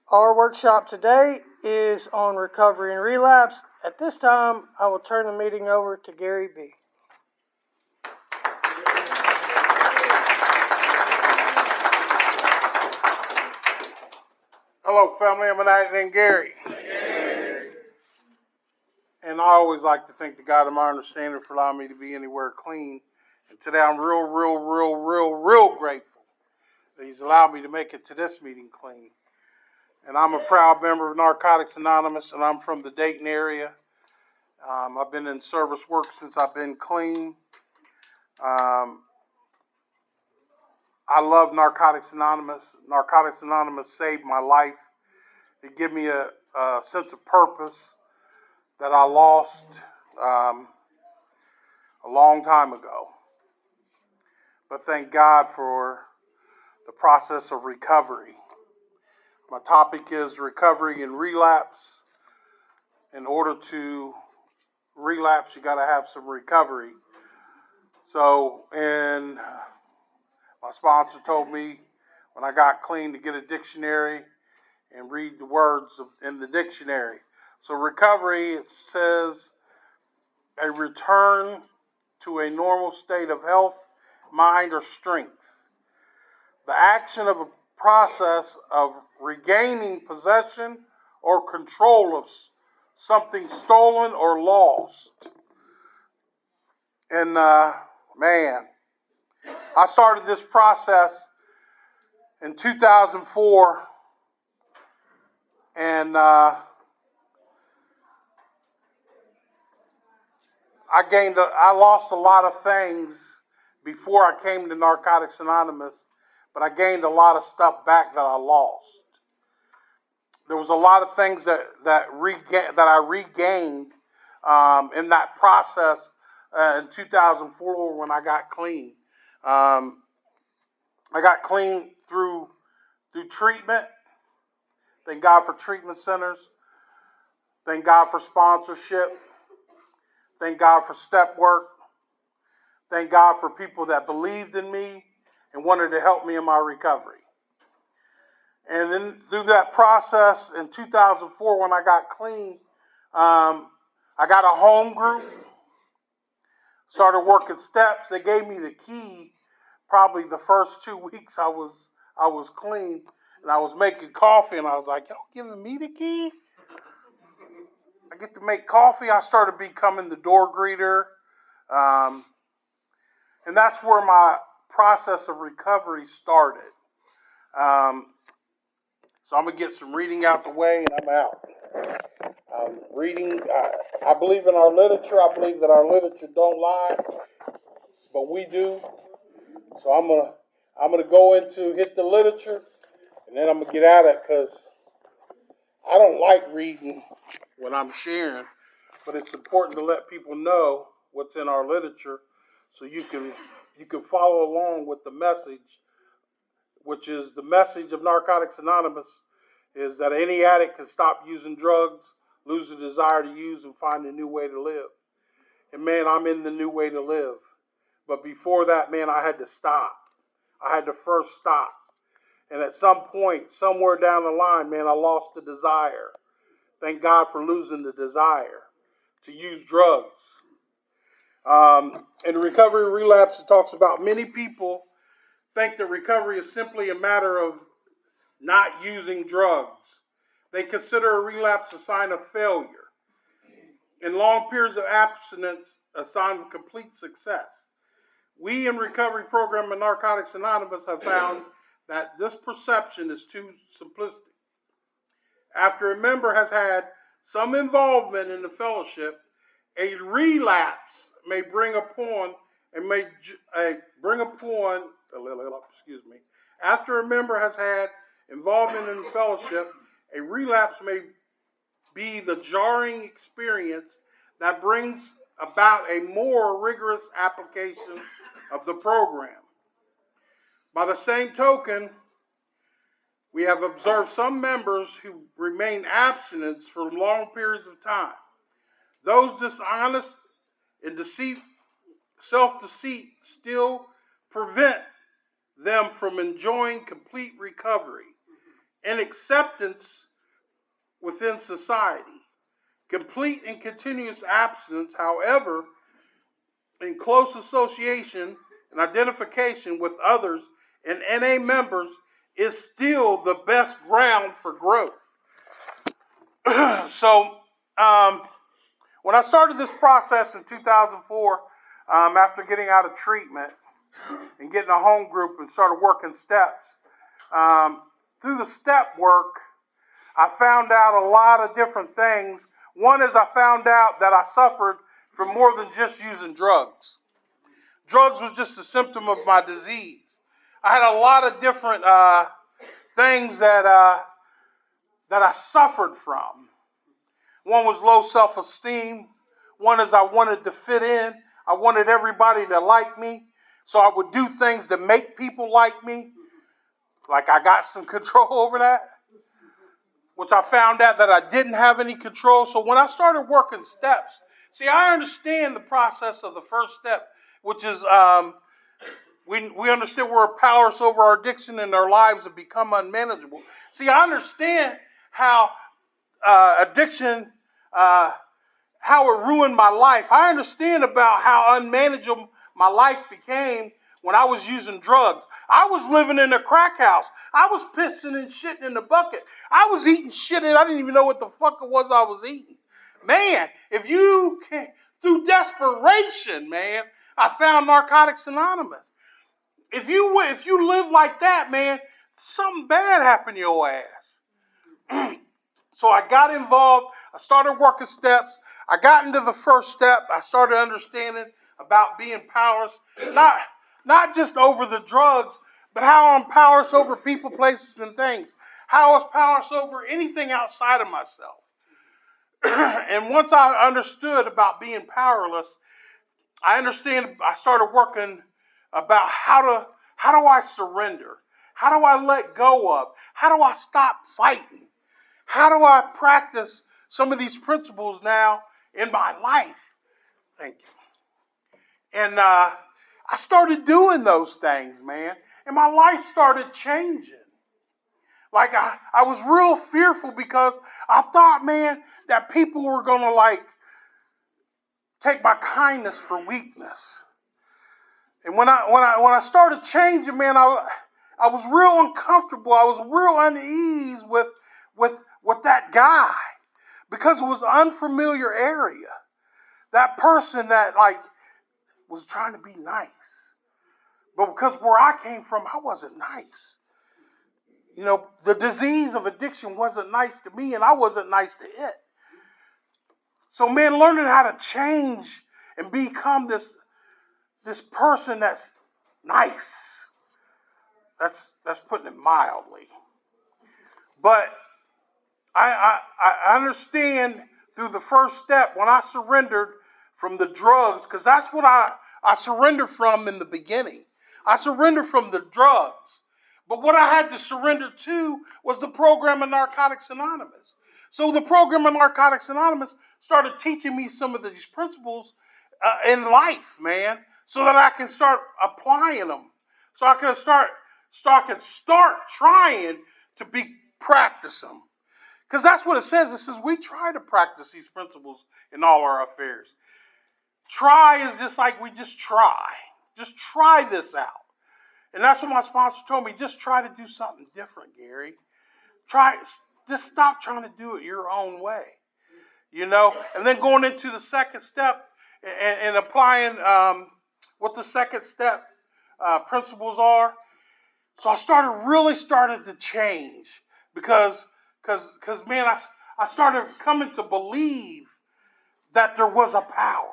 Our workshop today is on recovery and relapse. At this time, I will turn the meeting over to Gary B. Hello, family. I'm an addict named Gary. And I always like to thank the God of my understanding for allowing me to be anywhere clean. And today I'm real grateful that He's allowed me to make it to this meeting clean. And I'm a proud member of Narcotics Anonymous, and I'm from the Dayton area. I've been in service work since I've been clean. I love Narcotics Anonymous. Narcotics Anonymous saved my life. It gave me a sense of purpose that I lost a long time ago. But thank God for the process of recovery. My topic is recovery and relapse. In order to relapse, you got to have some recovery. So, and my sponsor told me when I got clean to get a dictionary and read the words in the dictionary. So recovery, it says a return to a normal state of health, mind, or strength. The action of a process of regaining possession or control of something stolen or lost. And man, I started this process in 2004, and I lost a lot of things before I came to Narcotics Anonymous, but I gained a lot of stuff back that I lost. There was a lot of things that I regained in that process in 2004 when I got clean. I got clean through treatment. Thank God for treatment centers. Thank God for sponsorship. Thank God for step work. Thank God for people that believed in me and wanted to help me in my recovery. And then through that process in 2004 when I got clean, I got a home group, started working steps. They gave me the key probably the first 2 weeks I was clean, and I was making coffee, and I was like, y'all giving me the key? I get to make coffee. I started becoming the door greeter. And that's where my process of recovery started. So I'm going to get some reading out the way, and I'm out. Reading, I believe in our literature. I believe that our literature don't lie, but we do. So I'm gonna go into hit the literature, and then I'm going to get at it, because I don't like reading when I'm sharing, but it's important to let people know what's in our literature so you can follow along with the message, which is the message of Narcotics Anonymous, is that any addict can stop using drugs, lose the desire to use, and find a new way to live. And man, I'm in the new way to live. But before that, man, I had to stop. I had to first stop. And at some point, somewhere down the line, man, I lost the desire. Thank God for losing the desire to use drugs. In recovery relapse, it talks about many people think that recovery is simply a matter of not using drugs. They consider a relapse a sign of failure, and long periods of abstinence a sign of complete success. We in Recovery Program and Narcotics Anonymous have found that this perception is too simplistic. After a member has had some involvement in the fellowship, a relapse may bring upon. After a member has had involvement in the fellowship, a relapse may be the jarring experience that brings about a more rigorous application of the program. By the same token, we have observed some members who remain abstinent for long periods of time. Those dishonest and self-deceit still prevent them from enjoying complete recovery. and acceptance within society. Complete and continuous absence, however, in close association and identification with others and NA members is still the best ground for growth. So, when I started this process in 2004, after getting out of treatment and getting a home group and started working steps, through the step work, I found out a lot of different things. One is I found out that I suffered from more than just using drugs. Drugs was just a symptom of my disease. I had a lot of different things that I suffered from. One was low self-esteem. One is I wanted to fit in. I wanted everybody to like me. So I would do things to make people like me. Like I got some control over that, which I found out that I didn't have any control. So when I started working steps, see, I understand the process of the first step, which is we understand we're powerless over our addiction and our lives have become unmanageable. See, I understand how addiction, how it ruined my life. I understand about how unmanageable my life became when I was using drugs. I was living in a crack house. I was pissing and shitting in the bucket. I was eating shit and I didn't even know what the fuck it was I was eating. Man, if you can, through desperation, man, I found Narcotics Anonymous. If you live like that, man, something bad happened to your ass. So I got involved. I started working steps. I got into the first step. I started understanding about being powerless, not just over the drugs, but how I'm powerless over people, places, and things. How I was powerless over anything outside of myself. And once I understood about being powerless, I started working about how do I surrender? How do I let go of? How do I stop fighting? How do I practice some of these principles now in my life? Thank you. And I started doing those things, man. And my life started changing. Like I was real fearful because I thought, man, that people were going to take my kindness for weakness. And when I started changing, man, I was real uncomfortable. I was real unease with that guy because it was an unfamiliar area. That person that was trying to be nice. But because where I came from, I wasn't nice. You know, the disease of addiction wasn't nice to me and I wasn't nice to it. So, man, learning how to change and become this person that's nice. That's putting it mildly. But I understand through the first step when I surrendered from the drugs, because that's what I surrendered from in the beginning. I surrendered from the drugs. But what I had to surrender to was the program of Narcotics Anonymous. So the program of Narcotics Anonymous started teaching me some of these principles in life, man, so that I can start applying them. So I can start trying to practice them. Because that's what it says. It says we try to practice these principles in all our affairs. Try is just like we just try. Just try this out. And that's what my sponsor told me. Just try to do something different, Gary. Just stop trying to do it your own way. You know? And then going into the second step and applying what the second step principles are. So I really started to change because man, I started coming to believe that there was a power.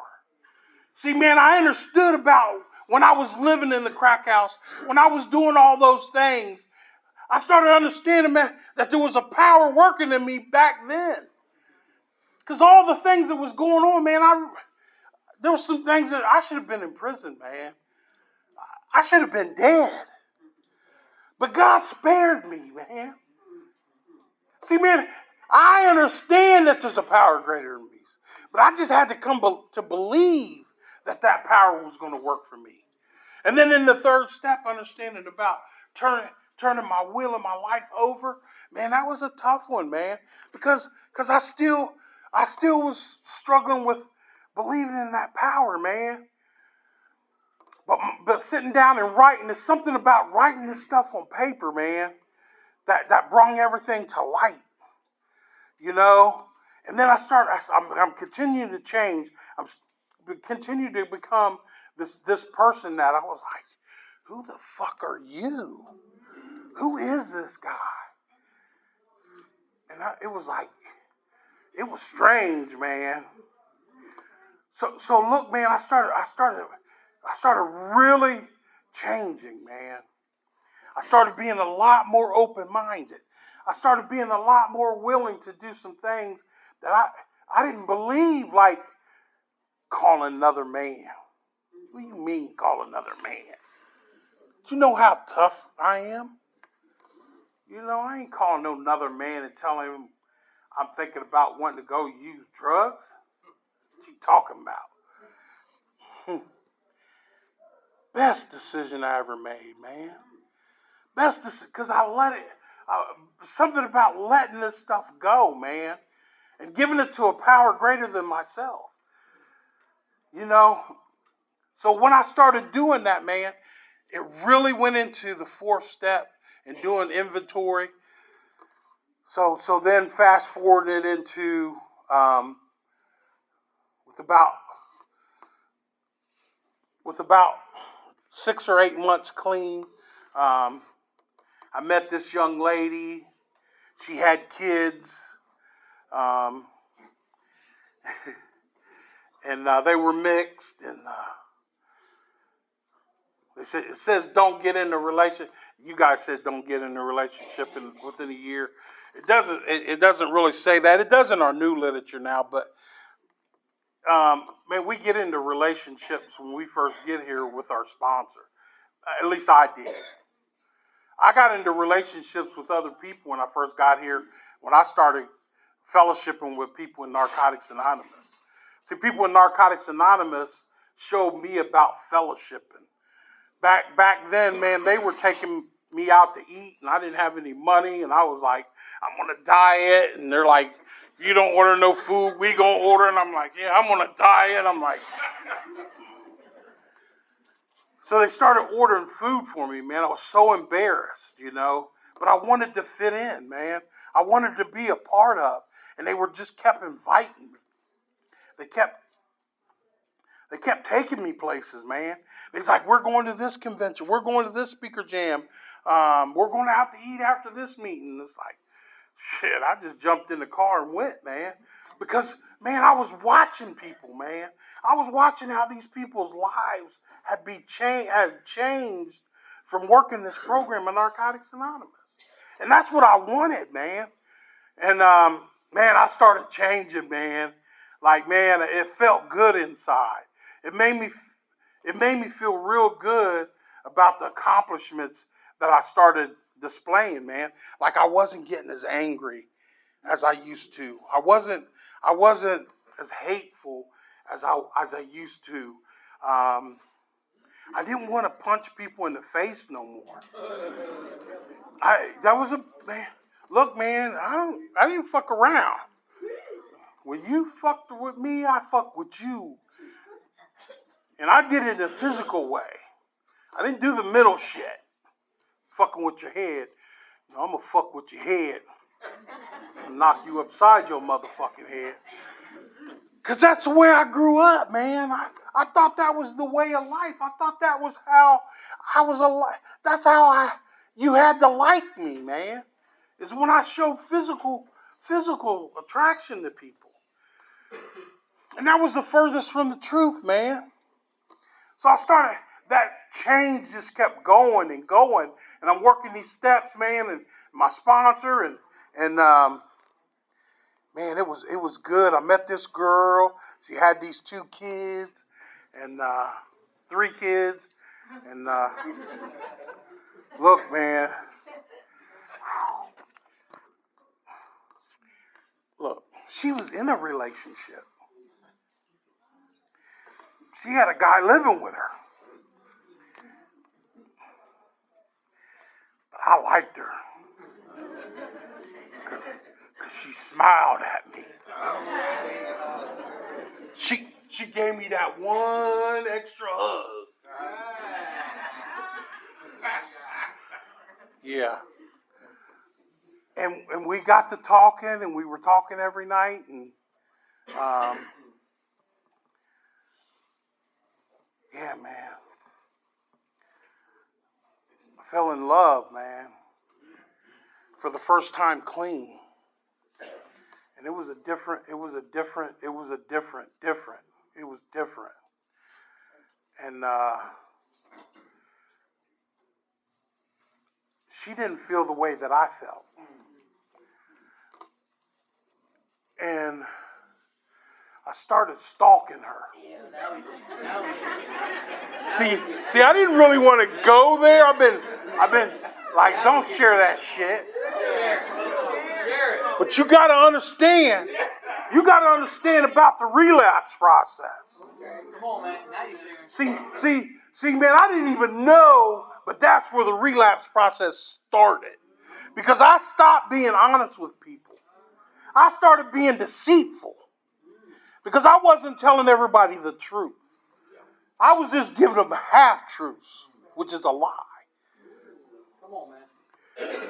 See, man, I understood about when I was living in the crack house, when I was doing all those things, I started understanding, man, that there was a power working in me back then. Because all the things that was going on, man, there were some things that I should have been in prison, man. I should have been dead. But God spared me, man. See, man, I understand that there's a power greater than me. But I just had to come to believe that power was going to work for me. And then in the third step, understanding about turning my will and my life over, man, that was a tough one, man. Because I still was struggling with believing in that power, man. But sitting down and writing, there's something about writing this stuff on paper, man, that brought everything to light, you know. And then I'm continuing to change. I'm continuing to become this person that I was like, who the fuck are you? Who is this guy? And it was strange, man. So look, man, I started really changing, man. I started being a lot more open-minded. I started being a lot more willing to do some things that I didn't believe, like calling another man. What do you mean call another man? Do you know how tough I am? You know, I ain't calling no another man and telling him I'm thinking about wanting to go use drugs. What you talking about? Best decision I ever made, man. Best decision, because I let it, something about letting this stuff go, man, and giving it to a power greater than myself. You know, so when I started doing that, man, it really went into the fourth step and doing inventory. So then fast forwarded into with about 6 or 8 months clean, I met this young lady. She had kids, and they were mixed. And it says don't get in a relationship. You guys said don't get in a relationship within a year. It doesn't. It doesn't really say that. It does in our new literature now, but man, we get into relationships when we first get here with our sponsor. At least I did. I got into relationships with other people when I first got here, when I started fellowshipping with people in Narcotics Anonymous. See, people in Narcotics Anonymous showed me about fellowshipping. Back then, man, they were taking me out to eat, and I didn't have any money, and I was like, I'm on a diet, and they're like, if you don't order no food, we gonna order, and I'm like, yeah, I'm on a diet. I'm like, so they started ordering food for me, man. I was so embarrassed, you know, but I wanted to fit in, man. I wanted to be a part of, and they were just kept inviting me. They kept taking me places, man. It's like, we're going to this convention. We're going to this speaker jam. We're going to have to eat after this meeting. It's like, shit, I just jumped in the car and went, man. Because, man, I was watching people, man. I was watching how these people's lives had changed from working this program in Narcotics Anonymous. And that's what I wanted, man. And, man, I started changing, man. Like, man, it felt good inside. It made me feel real good about the accomplishments that I started displaying, man. Like, I wasn't getting as angry as I used to. I wasn't as hateful as I used to. I didn't want to punch people in the face no more. Man. Look, man, I didn't fuck around. When you fucked with me, I fucked with you. And I did it in a physical way. I didn't do the middle shit. Fucking with your head. No, I'm gonna fuck with your head. And knock you upside your motherfucking head. Because that's the way I grew up, man. I thought that was the way of life. I thought that was how I was alive. That's how you had to like me, man. Is when I showed physical attraction to people. And that was the furthest from the truth, man. So that change just kept going and going. And I'm working these steps, man, and my sponsor, and man, it was good. I met this girl. She had these 2 kids and 3 kids. And look, man. Look, she was in a relationship. She had a guy living with her. But I liked her. Because she smiled at me. She gave me that one extra hug. Yeah. And we got to talking, and we were talking every night, and yeah, man. I fell in love, man. For the first time clean. And it was different. And she didn't feel the way that I felt. And I started stalking her. See, I didn't really want to go there. I've been like, don't share that shit. But you got to understand. You got to understand about the relapse process. Come on, man. Now you're sharing. See, man, I didn't even know, but that's where the relapse process started. Because I stopped being honest with people. I started being deceitful. Because I wasn't telling everybody the truth. I was just giving them half-truths, which is a lie. Come on, man.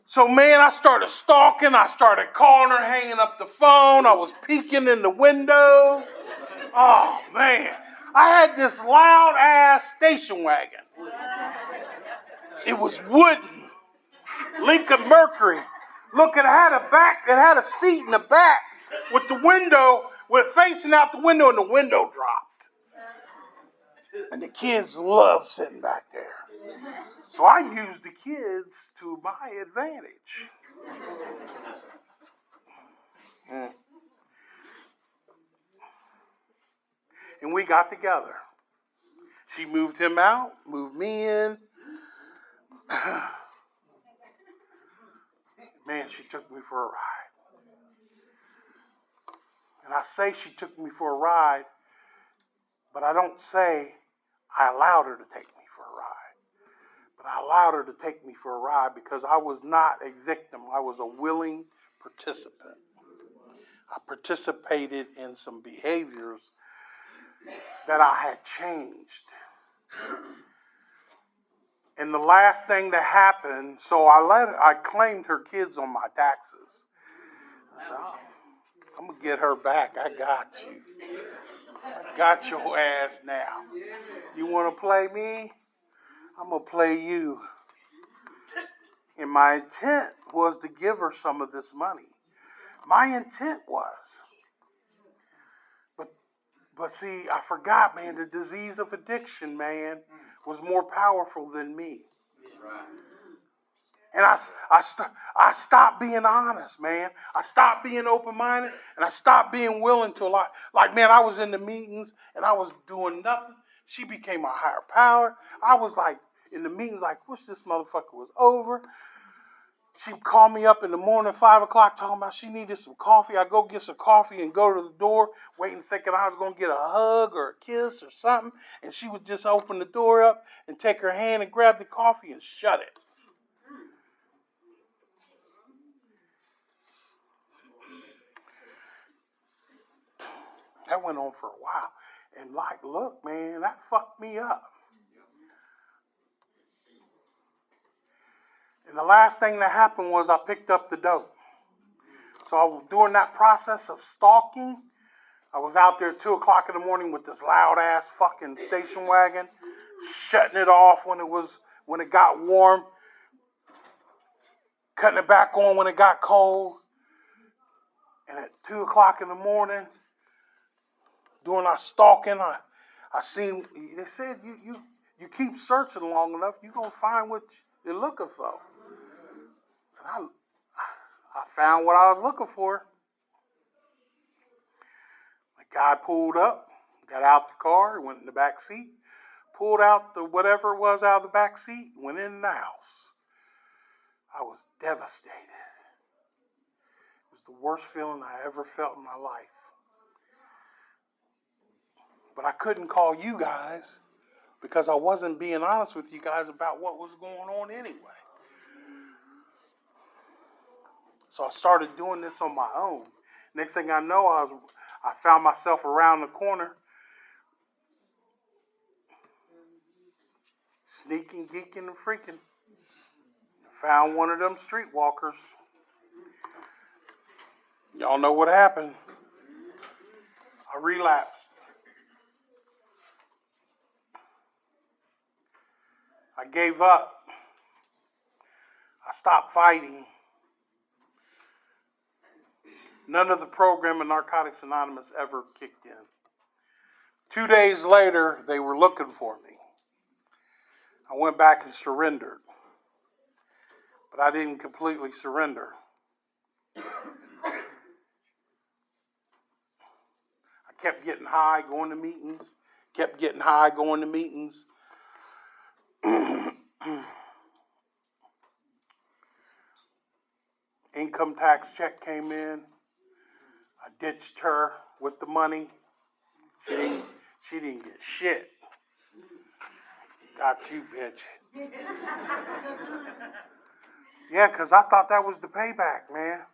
So, man, I started stalking. I started calling her, hanging up the phone. I was peeking in the window. Oh, man. I had this loud-ass station wagon. It was wooden. Lincoln Mercury. Look, it had a seat in the back with the window, with facing out the window, and the window dropped. And the kids loved sitting back there. So I used the kids to my advantage. And we got together. She moved him out, moved me in. Man, she took me for a ride. And I say she took me for a ride, but I don't say I allowed her to take me for a ride. But I allowed her to take me for a ride because I was not a victim. I was a willing participant. I participated in some behaviors that I had changed. And the last thing that happened, so I claimed her kids on my taxes. I said, oh, I'm going to get her back. I got you. I got your ass now. You want to play me? I'm going to play you. And my intent was to give her some of this money. My intent was. But see, I forgot, man, the disease of addiction, man, was more powerful than me. And I stopped being honest, man. I stopped being open-minded, and I stopped being willing to lie. Like, man, I was in the meetings, and I was doing nothing. She became my higher power. I was like, in the meetings, like, wish this motherfucker was over. She'd call me up in the morning, 5 o'clock, talking about she needed some coffee. I go get some coffee and go to the door, waiting, thinking I was going to get a hug or a kiss or something. And she would just open the door up and take her hand and grab the coffee and shut it. That went on for a while. And like, look, man, that fucked me up. And the last thing that happened was I picked up the dope. So during that process of stalking, I was out there at 2 o'clock in the morning with this loud ass fucking station wagon, shutting it off when it got warm, cutting it back on when it got cold. And at 2 o'clock in the morning, during our stalking, I seen, they said you keep searching long enough, you're gonna find what you're looking for. And I found what I was looking for. The guy pulled up, got out the car, went in the back seat, pulled out the whatever it was out of the back seat, went in the house. I was devastated. It was the worst feeling I ever felt in my life. But I couldn't call you guys because I wasn't being honest with you guys about what was going on anyway. So I started doing this on my own. Next thing I know, I found myself around the corner, sneaking, geeking, and freaking. Found one of them streetwalkers. Y'all know what happened. I relapsed. I gave up. I stopped fighting. None of the program in Narcotics Anonymous ever kicked in. 2 days later, they were looking for me. I went back and surrendered. But I didn't completely surrender. I kept getting high, going to meetings. Kept getting high, going to meetings. Income tax check came in. I ditched her with the money. She didn't get shit. Got you, bitch. Yeah, because I thought that was the payback, man.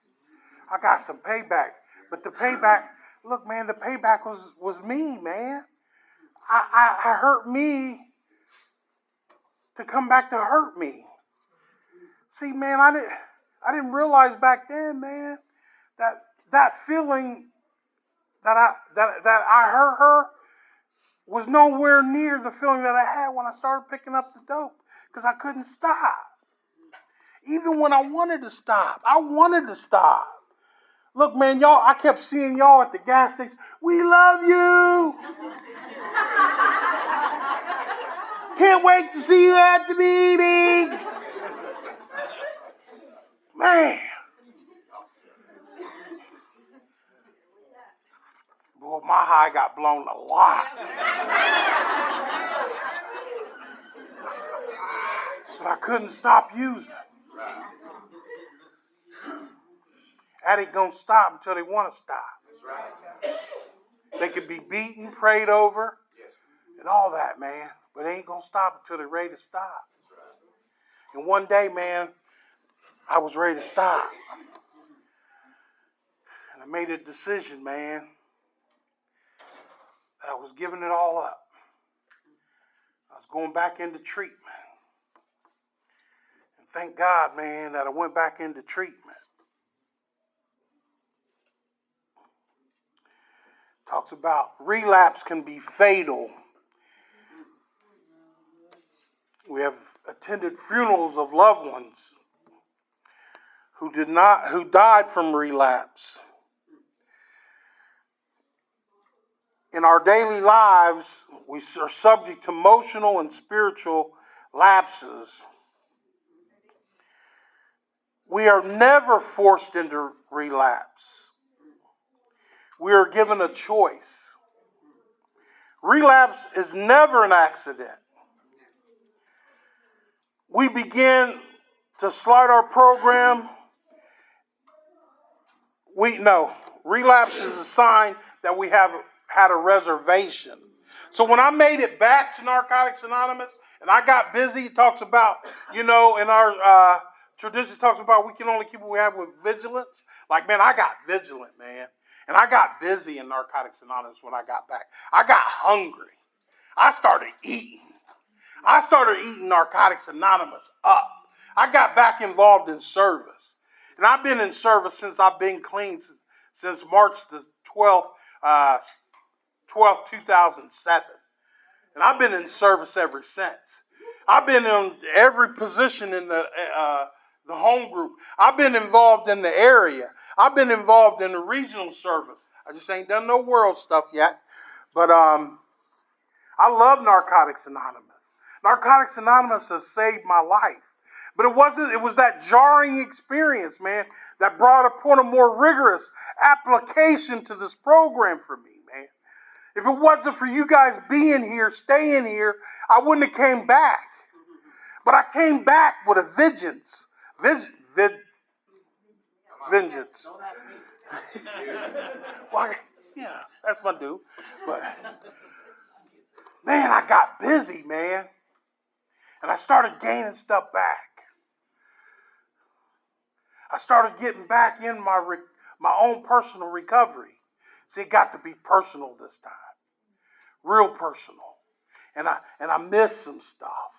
I got some payback. But the payback, look, man, the payback was me, man. I hurt me to come back to hurt me. See, man, I didn't realize back then, man, that feeling that I hurt her was nowhere near the feeling that I had when I started picking up the dope, because I couldn't stop. Even when I wanted to stop, I wanted to stop. Look, man, y'all, I kept seeing y'all at the gas station. We love you. Can't wait to see you at the meeting. Man. Boy, my high got blown a lot. But I couldn't stop using. That ain't gonna stop until they want to stop. They could be beaten, prayed over, and all that, man. But they ain't gonna stop until they're ready to stop. And one day, man, I was ready to stop. And I made a decision, man, that I was giving it all up. I was going back into treatment. And thank God, man, that I went back into treatment. Talks about relapse can be fatal. We have attended funerals of loved ones who died from relapse. In our daily lives, we are subject to emotional and spiritual lapses. We are never forced into relapse. We are given a choice. Relapse is never an accident. We begin to slide our program. Relapse is a sign that we have had a reservation. So when I made it back to Narcotics Anonymous and I got busy, it talks about, in our tradition, it talks about we can only keep what we have with vigilance. Like, man, I got vigilant, man. And I got busy in Narcotics Anonymous when I got back. I got hungry. I started eating. Narcotics Anonymous up. I got back involved in service. And I've been in service since I've been clean, since March the 12th, 2007. And I've been in service ever since. I've been in every position in the home group. I've been involved in the area. I've been involved in the regional service. I just ain't done no world stuff yet. But I love Narcotics Anonymous. Narcotics Anonymous has saved my life. But it was that jarring experience, man, that brought upon a more rigorous application to this program for me, man. If it wasn't for you guys being here, staying here, I wouldn't have came back. But I came back with a vengeance. Vengeance. Well, yeah, that's my dude. But, man, I got busy, man. And I started gaining stuff back. I started getting back in my own personal recovery. See, it got to be personal this time. Real personal. And I missed some stuff.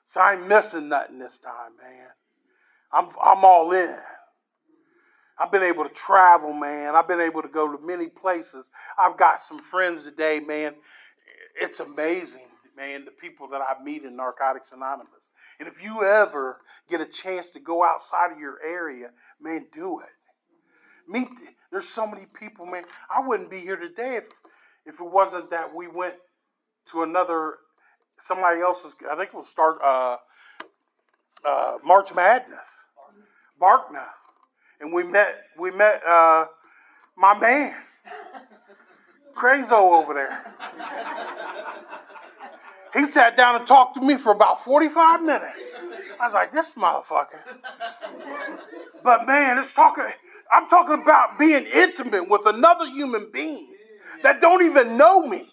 So I ain't missing nothing this time, man. I'm all in. I've been able to travel, man. I've been able to go to many places. I've got some friends today, man. It's amazing, man, the people that I meet in Narcotics Anonymous. And if you ever get a chance to go outside of your area, man, do it. There's so many people, man. I wouldn't be here today if it wasn't that we went to somebody else's, I think we'll start March Madness, Barkna. And we met my man, Crazo over there. He sat down and talked to me for about 45 minutes. I was like, this motherfucker. But man, I'm talking about being intimate with another human being that don't even know me.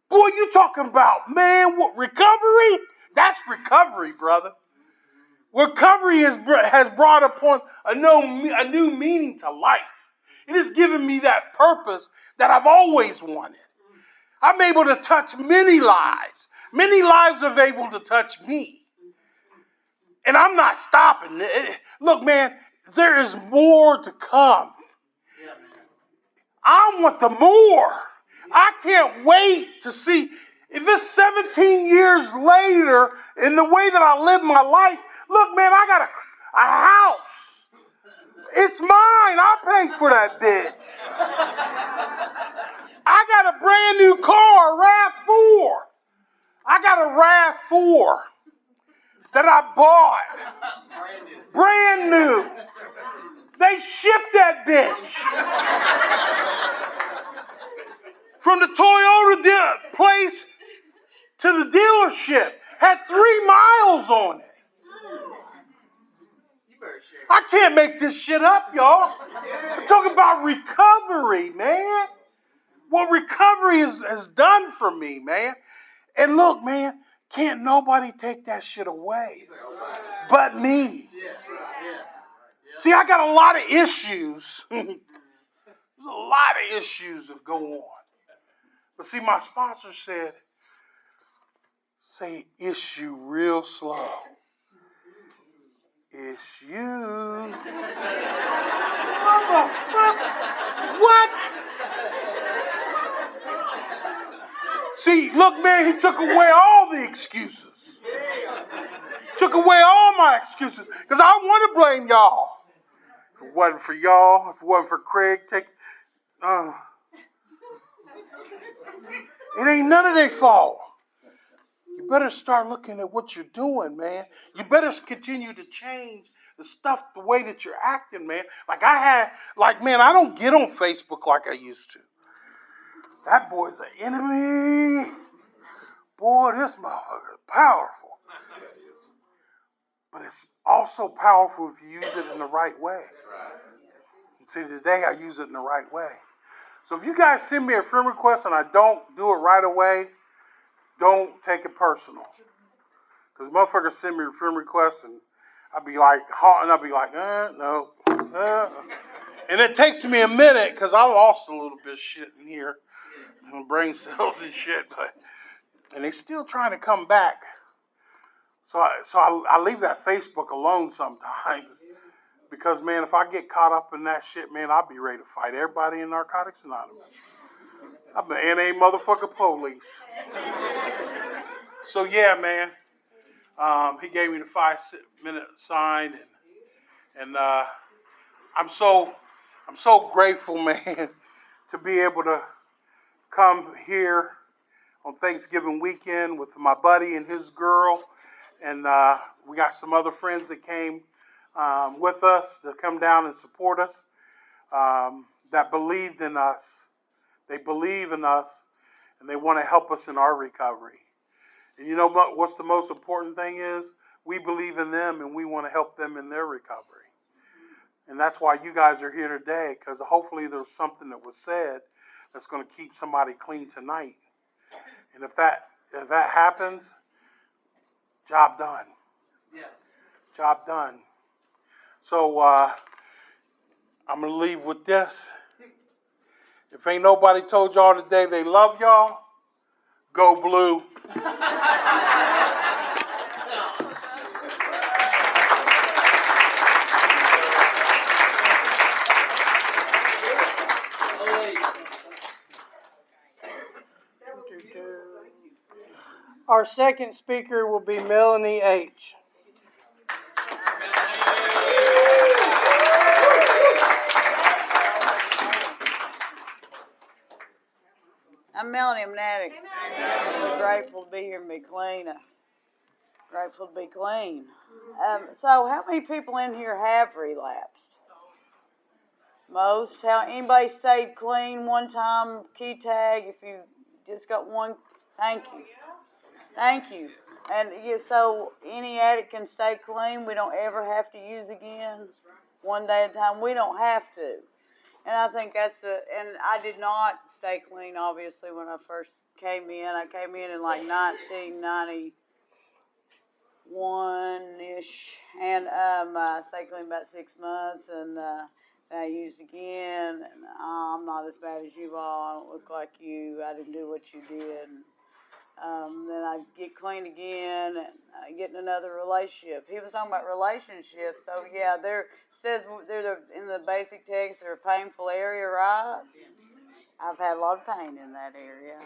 Boy, you talking about, man, what recovery? That's recovery, brother. Recovery has brought upon a new meaning to life. It has given me that purpose that I've always wanted. I'm able to touch many lives. Many lives are able to touch me. And I'm not stopping. Look, man, there is more to come. I want the more. I can't wait to see. If it's 17 years later in the way that I live my life, look, man, I got a house. It's mine. I paid for that bitch. I got a brand new car, a RAV4. I got a RAV4 that I bought. Brand new. They shipped that bitch from the Toyota place to the dealership. Had 3 miles on it. I can't make this shit up, y'all. I'm talking about recovery, man. What recovery has done for me, man. And look, man, can't nobody take that shit away but me. See, I got a lot of issues. There's a lot of issues that go on. But see, my sponsor said, say issue real slow. Issues. Motherfucker. What? See, look, man, he took away all the excuses. Took away all my excuses. Because I want to blame y'all. If it wasn't for y'all, if it wasn't for Craig, it ain't none of their fault. You better start looking at what you're doing, man. You better continue to change the stuff, the way that you're acting, man. Man, I don't get on Facebook like I used to. That boy's an enemy. Boy, this motherfucker is powerful. But it's also powerful if you use it in the right way. See, today I use it in the right way. So if you guys send me a friend request and I don't do it right away, don't take it personal. Because motherfuckers send me a friend request and I'll be like, no. And it takes me a minute because I lost a little bit of shit in here. Brain cells and shit. And they still trying to come back. So I leave that Facebook alone sometimes. Because, man, if I get caught up in that shit, man, I'll be ready to fight everybody in Narcotics Anonymous. I'm the NA motherfucker police. So, yeah, man. He gave me the 5-minute sign. And I'm so grateful, man, to be able to come here on Thanksgiving weekend with my buddy and his girl. And we got some other friends that came with us to come down and support us, that believed in us. They believe in us, and they want to help us in our recovery. And you know what's the most important thing is? We believe in them, and we want to help them in their recovery. And that's why you guys are here today, because hopefully there's something that was said that's going to keep somebody clean tonight. And if that happens, job done. Yeah. Job done. So I'm going to leave with this. If ain't nobody told y'all today they love y'all, go blue. Our second speaker will be Melanie H. I'm Melanie. I'm an addict. I'm grateful to be here and be clean. Grateful to be clean. So how many people in here have relapsed? Most. Anybody stayed clean one time? Key tag. If you just got one, thank you. Thank you. And so any addict can stay clean. We don't ever have to use again. One day at a time. We don't have to. And I think and I did not stay clean, obviously, when I first came in. I came in like 1991-ish, and I stayed clean about 6 months, and I used again, and I'm not as bad as you all. I don't look like you. I didn't do what you did. Then I get clean again and I get in another relationship. He was talking about relationships, so yeah, there says in the basic text they're a painful area, right? I've had a lot of pain in that area,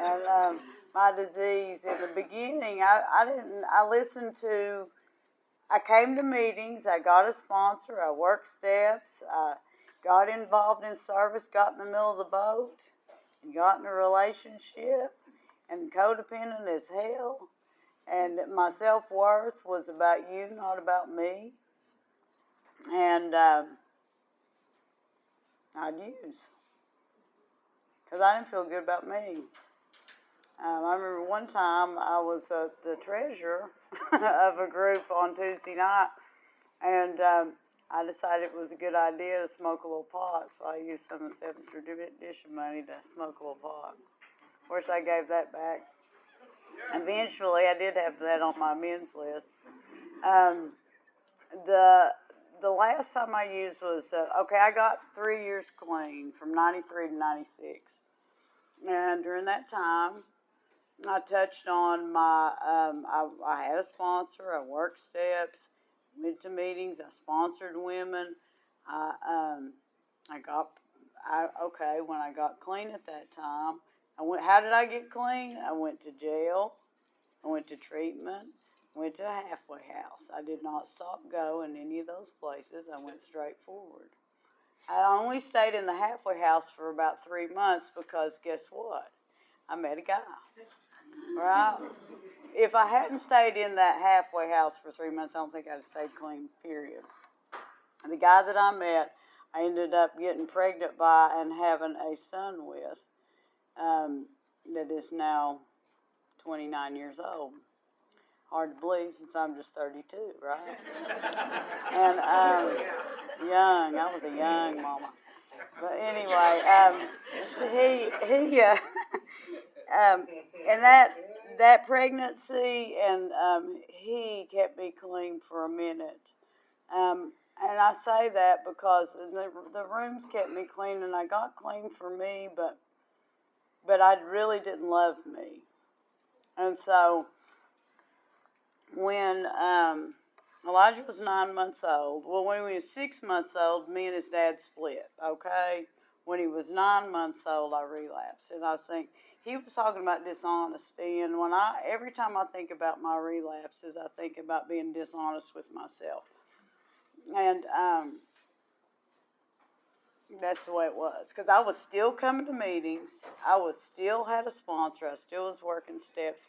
and my disease in the beginning, I came to meetings, I got a sponsor, I worked steps, I got involved in service, got in the middle of the boat, and got in a relationship. And codependent as hell, and my self-worth was about you, not about me, and I'd use, because I didn't feel good about me. I remember one time I was the treasurer of a group on Tuesday night, and I decided it was a good idea to smoke a little pot, so I used some of the seventh tradition money to smoke a little pot. Of course, I gave that back. Eventually, I did have that on my men's list. The last time I used was, I got 3 years clean from 93 to 96. And during that time, I touched on I had a sponsor, I worked steps, went to meetings, I sponsored women. When I got clean at that time, how did I get clean? I went to jail, I went to treatment, went to a halfway house. I did not stop going any of those places. I went straight forward. I only stayed in the halfway house for about 3 months because guess what? I met a guy, right? If I hadn't stayed in that halfway house for 3 months, I don't think I'd have stayed clean, period. And the guy that I met, I ended up getting pregnant by and having a son with. That is now 29 years old. Hard to believe since I'm just 32, right? And young, I was a young mama. But anyway, and that pregnancy, and he kept me clean for a minute. And I say that because the rooms kept me clean, and I got clean for me, but I really didn't love me. And so when Elijah was 9 months old, when he was 6 months old, me and his dad split, okay? When he was 9 months old, I relapsed. And I think he was talking about dishonesty, and every time I think about my relapses, I think about being dishonest with myself. And that's the way it was, because I was still coming to meetings, still had a sponsor, I still was working steps,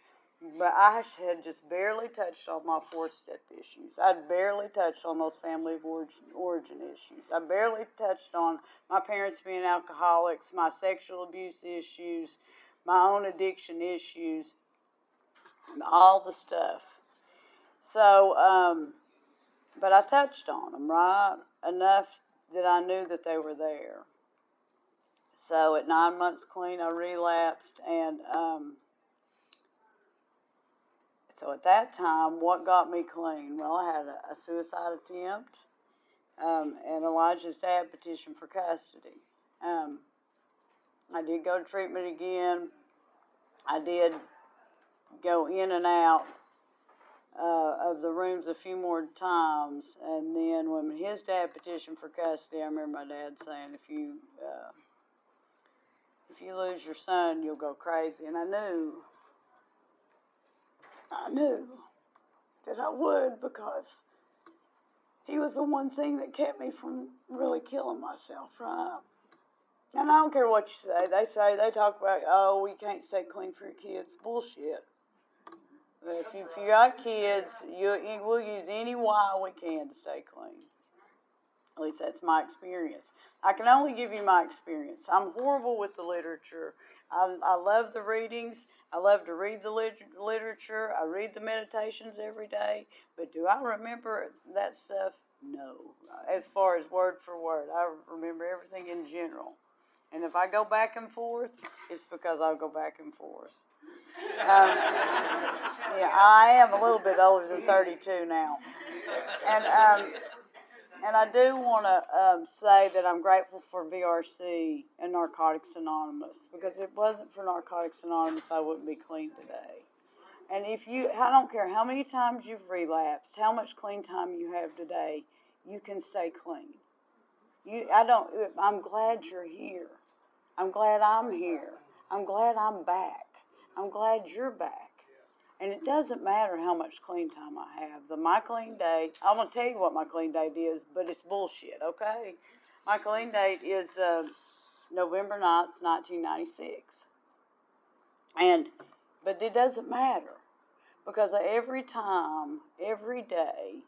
but I had just barely touched on my 4-step issues. I'd barely touched on those family of origin issues. I barely touched on my parents being alcoholics, my sexual abuse issues, my own addiction issues, and all the stuff. So, but I touched on them, right? Enough that I knew that they were there. So at 9 months clean, I relapsed, and so at that time, what got me clean? Well, I had a suicide attempt, and Elijah's dad petitioned for custody. I did go to treatment again. I did go in and out of the rooms a few more times, and then when his dad petitioned for custody, I remember my dad saying, if you lose your son, you'll go crazy. And I knew that I would, because he was the one thing that kept me from really killing myself, right? And I don't care what you say. They talk about, oh, we can't stay clean for your kids. Bullshit. If you got kids, we'll use any why we can to stay clean. At least that's my experience. I can only give you my experience. I'm horrible with the literature. I love the readings. I love to read the literature. I read the meditations every day. But do I remember that stuff? No. As far as word for word, I remember everything in general. And if I go back and forth, it's because I'll go back and forth. Yeah, I am a little bit older than 32 now. And I do want to say that I'm grateful for VRC and Narcotics Anonymous, because if it wasn't for Narcotics Anonymous, I wouldn't be clean today. And I don't care how many times you've relapsed, how much clean time you have today, you can stay clean. I'm glad you're here. I'm glad I'm here. I'm glad I'm back. I'm glad you're back. And it doesn't matter how much clean time I have. My clean date, I'm going to tell you what my clean date is, but it's bullshit, okay? My clean date is November 9th, 1996. But it doesn't matter, because every time, every day,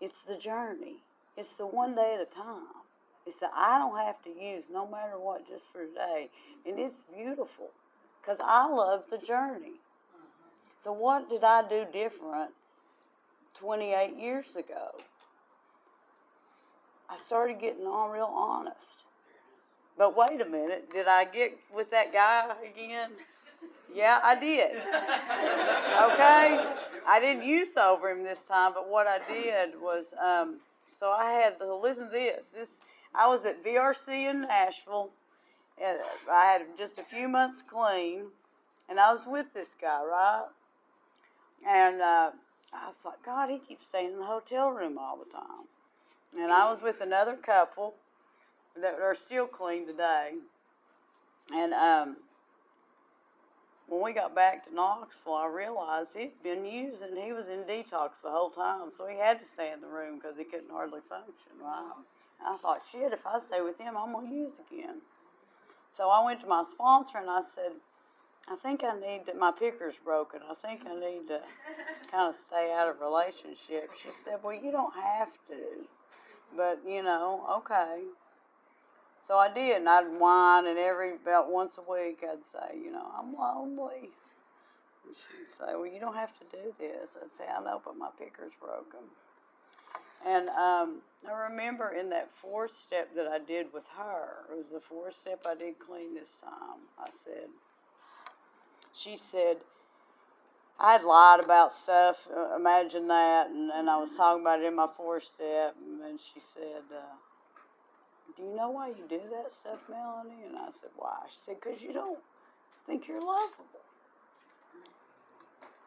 it's the journey. It's the one day at a time. It's that I don't have to use no matter what just for today. And it's beautiful, because I love the journey. So what did I do different 28 years ago? I started getting real honest. But wait a minute, did I get with that guy again? Yeah, I did. Okay? I didn't use over him this time, but what I did was, so I had to, listen to this. I was at VRC in Nashville, and I had just a few months clean, and I was with this guy, right? And I was like, God, he keeps staying in the hotel room all the time. And I was with another couple that are still clean today. And when we got back to Knoxville, I realized he'd been using, he was in detox the whole time, so he had to stay in the room because he couldn't hardly function, right? I thought, shit, if I stay with him, I'm going to use again. So I went to my sponsor and I said, I think I need to, my picker's broken. I think I need to kind of stay out of relationships. She said, well, you don't have to, but, okay. So I did, and I'd whine, and about once a week I'd say, I'm lonely. And she'd say, well, you don't have to do this. I'd say, I know, but my picker's broken. And I remember in that fourth step that I did with her, it was the fourth step I did clean this time, she said, I had lied about stuff, imagine that, and I was talking about it in my fourth step, and she said, do you know why you do that stuff, Melanie? And I said, why? She said, because you don't think you're lovable.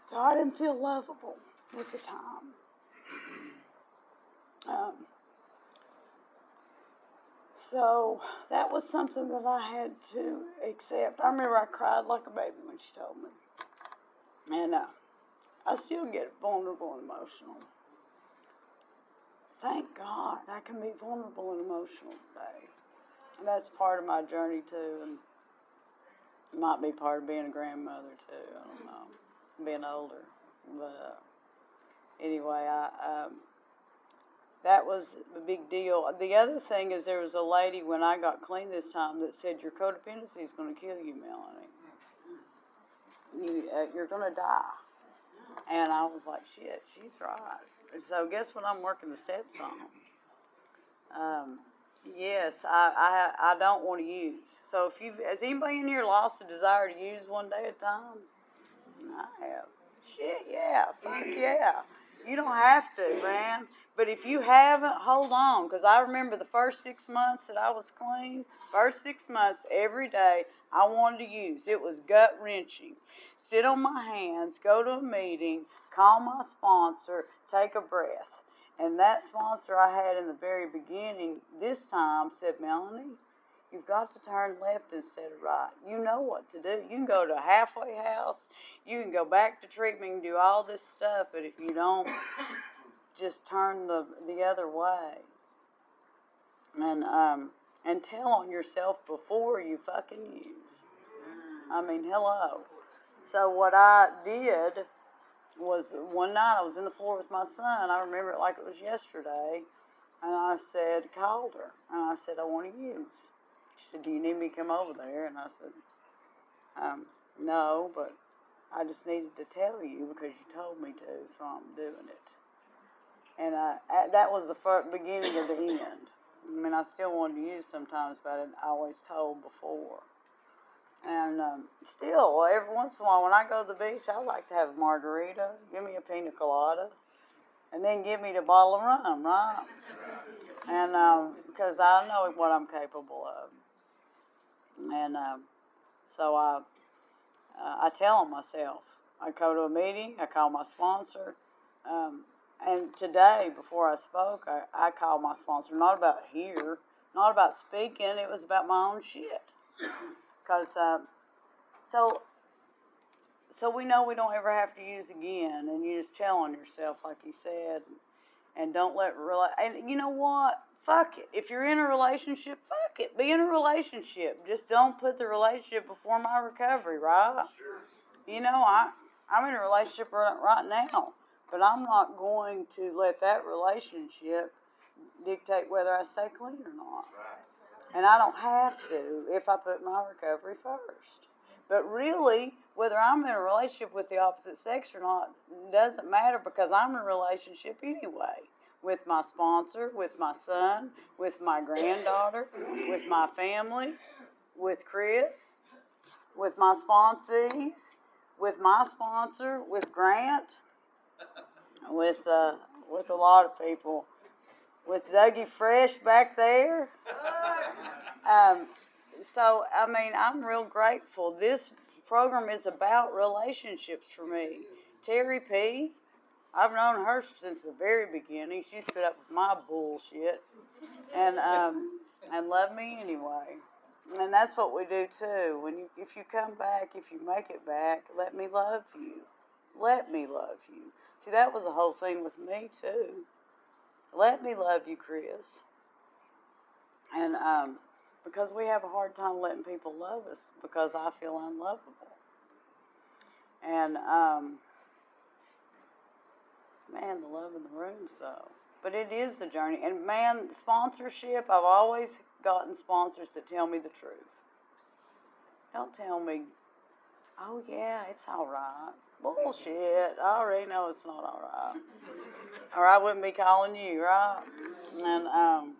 So I didn't feel lovable at the time. So that was something that I had to accept. I remember I cried like a baby when she told me. And I still get vulnerable and emotional. Thank God I can be vulnerable and emotional today. And that's part of my journey too. And it might be part of being a grandmother too. I don't know. Being older. But anyway, that was a big deal. The other thing is there was a lady when I got clean this time that said, your codependency is going to kill you, Melanie. You're going to die. And I was like, shit, she's right. So guess what I'm working the steps on? Yes, I don't want to use. So has anybody in here lost the desire to use one day at a time? I have. Shit, yeah. Fuck yeah. You don't have to, man. But if you haven't, hold on. Because I remember the first 6 months that I was clean, first 6 months, every day, I wanted to use. It was gut-wrenching. Sit on my hands, go to a meeting, call my sponsor, take a breath. And that sponsor I had in the very beginning, this time, said, Melanie, you've got to turn left instead of right. You know what to do. You can go to a halfway house. You can go back to treatment and do all this stuff. But if you don't just turn the other way and tell on yourself before you fucking use. I mean, hello. So what I did was one night I was in the floor with my son. I remember it like it was yesterday. And I said, called her. And I said, I want to use. She said, do you need me to come over there? And I said, no, but I just needed to tell you because you told me to, so I'm doing it. And that was the beginning of the end. I mean, I still wanted to use sometimes, but I always told before. And still, every once in a while, when I go to the beach, I like to have a margarita. Give me a pina colada. And then give me the bottle of rum, right? And because I know what I'm capable of. And so I tell myself. I go to a meeting. I call my sponsor. And today, before I spoke, I called my sponsor. Not about here. Not about speaking. It was about my own shit. Because, so we know we don't ever have to use again. And you just tell on yourself, like you said. And don't let, and you know what? Fuck it. If you're in a relationship, fuck it. Be in a relationship. Just don't put the relationship before my recovery, right? Sure. You know, I'm in a relationship right now. But I'm not going to let that relationship dictate whether I stay clean or not. Right. And I don't have to if I put my recovery first. But really, whether I'm in a relationship with the opposite sex or not doesn't matter because I'm in a relationship anyway. With my sponsor, with my son, with my granddaughter, with my family, with Chris, with my sponsees, with my sponsor, with Grant, with a lot of people, with Dougie Fresh back there. So, I mean, I'm real grateful. This program is about relationships for me. Terry P., I've known her since the very beginning. She's put up with my bullshit and love me anyway. And that's what we do too. If you come back, if you make it back, let me love you. Let me love you. See, that was the whole thing with me too. Let me love you, Chris. And because we have a hard time letting people love us because I feel unlovable. And man, the love in the rooms though. But it is the journey. And man, sponsorship, I've always gotten sponsors that tell me the truth. Don't tell me, oh yeah, it's all right. Bullshit. I already know it's not all right. Or I wouldn't be calling you, right? And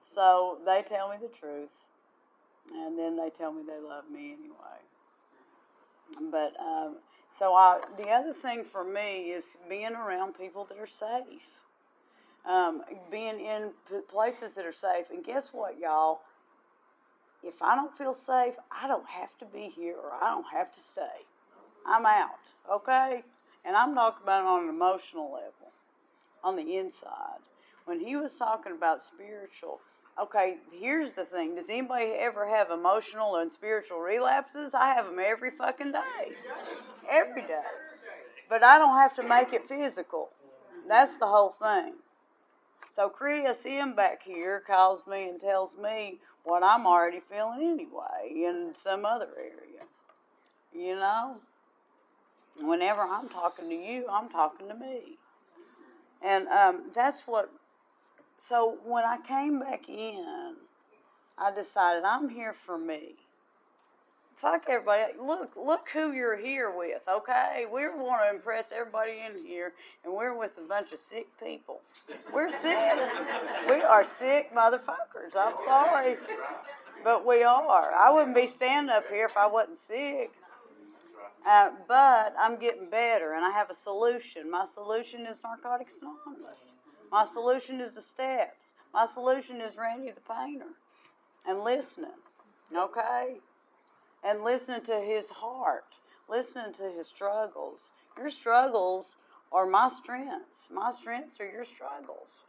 so they tell me the truth. And then they tell me they love me anyway. But so the other thing for me is being around people that are safe. Being in places that are safe. And guess what, y'all? If I don't feel safe, I don't have to be here or I don't have to stay. I'm out, okay? And I'm talking about it on an emotional level, on the inside. When he was talking about spiritual, okay, here's the thing. Does anybody ever have emotional and spiritual relapses? I have them every fucking day. Every day. But I don't have to make it physical. That's the whole thing. So Chris, him back here, calls me and tells me what I'm already feeling anyway in some other area. You know? Whenever I'm talking to you, I'm talking to me. And that's what... So when I came back in, I decided I'm here for me. Fuck everybody. Look who you're here with, okay? We want to impress everybody in here, and we're with a bunch of sick people. We're sick. We are sick motherfuckers. I'm sorry. But we are. I wouldn't be standing up here if I wasn't sick. But I'm getting better, and I have a solution. My solution is Narcotics Anonymous. My solution is the steps. My solution is Randy the painter. And listening, okay? And listening to his heart. Listening to his struggles. Your struggles are my strengths. My strengths are your struggles.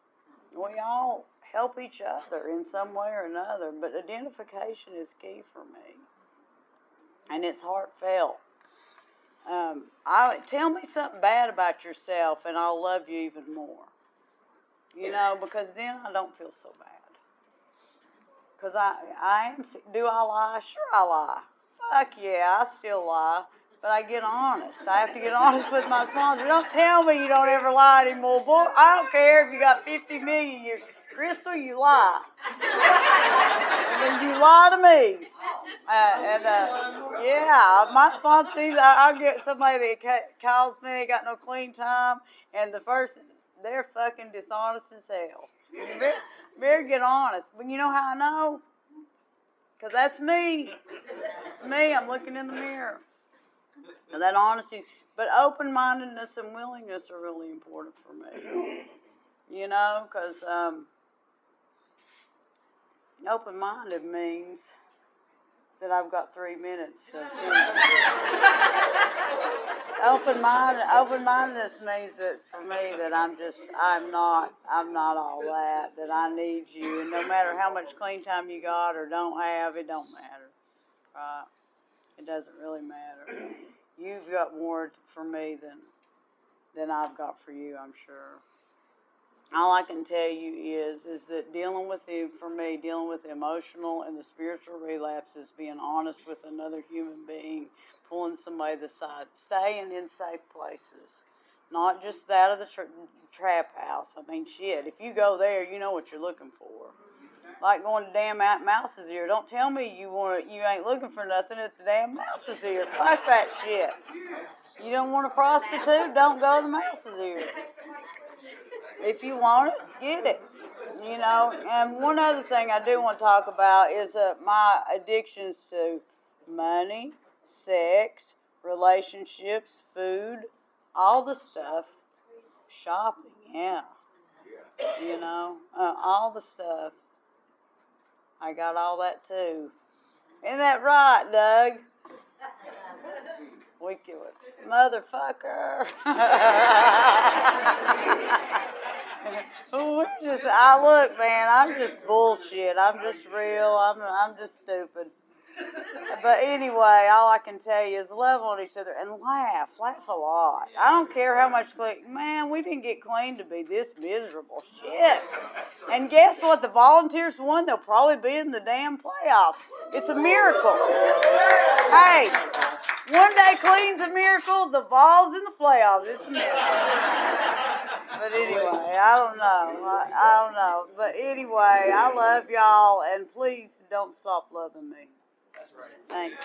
We all help each other in some way or another, but identification is key for me. And it's heartfelt. Tell me something bad about yourself, and I'll love you even more. You know, because then I don't feel so bad. Because do I lie? Sure I lie. Fuck yeah, I still lie. But I get honest. I have to get honest with my sponsor. Don't tell me you don't ever lie anymore. Boy, I don't care if you got 50 million. Crystal, you lie. And then you lie to me. Yeah, my sponsors, I'll get somebody that calls me, they got no clean time, and they're fucking dishonest as hell. You better get honest. But you know how I know? Because that's me. It's me. I'm looking in the mirror. And that honesty. But open-mindedness and willingness are really important for me. You know, because open-minded means that I've got 3 minutes to finish. Open-mindedness means that for me that I'm not all that I need you, and no matter how much clean time you got or don't have, it don't matter, right? It doesn't really matter. You've got more for me than I've got for you, I'm sure. All I can tell you is that dealing with the emotional and the spiritual relapse is being honest with another human being, pulling somebody aside, staying in safe places, not just that of the trap house. I mean, shit, if you go there, you know what you're looking for. Like going to damn Mouse's ear. Don't tell me you ain't looking for nothing at the damn Mouse's ear. Fuck that shit. You don't want a prostitute? Don't go to the Mouse's ear. If you want it, get it. You know, and one other thing I do want to talk about is my addictions to money, sex, relationships, food, all the stuff. Shopping, yeah. You know, all the stuff. I got all that too. Isn't that right, Doug? We do it. Motherfucker. Look, man, I'm just bullshit. I'm just real. I'm just stupid. But anyway, all I can tell you is love on each other and laugh a lot. I don't care how much man, we didn't get clean to be this miserable. Shit. And guess what? The Volunteers won. They'll probably be in the damn playoffs. It's a miracle. Hey, one day clean's a miracle. The Vols in the playoffs. It's a miracle. But anyway, I don't know. But anyway, I love y'all, and please don't stop loving me. That's right. Thanks.